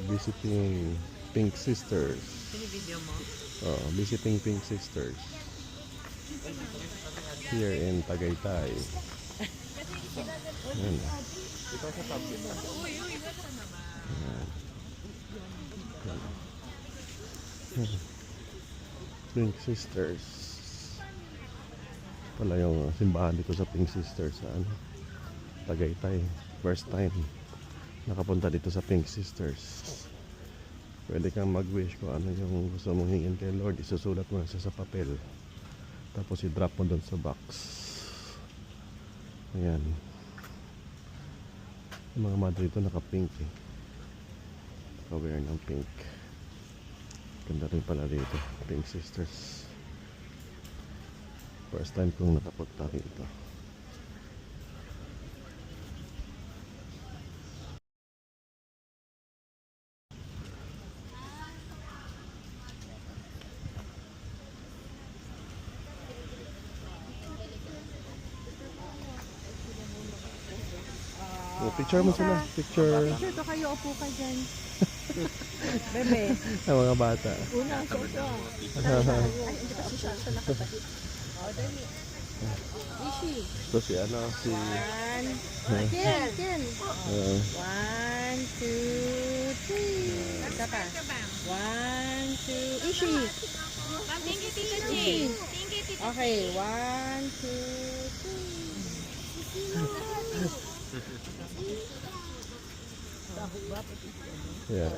Visiting Pink Sisters. Video mo? Visiting Pink Sisters. Here in Tagaytay. Ayan. Uy, wala naman. Ayan. Pink Sisters. Pala yung simbahan dito sa Pink Sisters sa Tagaytay. First time nakapunta dito sa Pink Sisters. Pwede kang mag-wish kung ano yung gusto mong hingin kay Lord. Isusulat mo na siya sa papel. Tapos i-drop mo doon sa box. Ayan. Yung mga mother dito naka-pink eh. Naka-wear ng pink. Ganda rin pala dito. Pink Sisters. First time kong nakapunta dito. Picture mo sila. Picture. Picture to kayo, upo ka dyan. Bebe. Ang mga bata. Una, soso. Ay, hindi pa si Shasha nakatabi. O, dali. Ishi. Ito si ano, si... Ken, Ken. 1, 2, 3. Isa pa. 1, 2, Ishi. Thank you, Tita J. Thank you, Tita. Okay, 1, 2, 3. Yeah.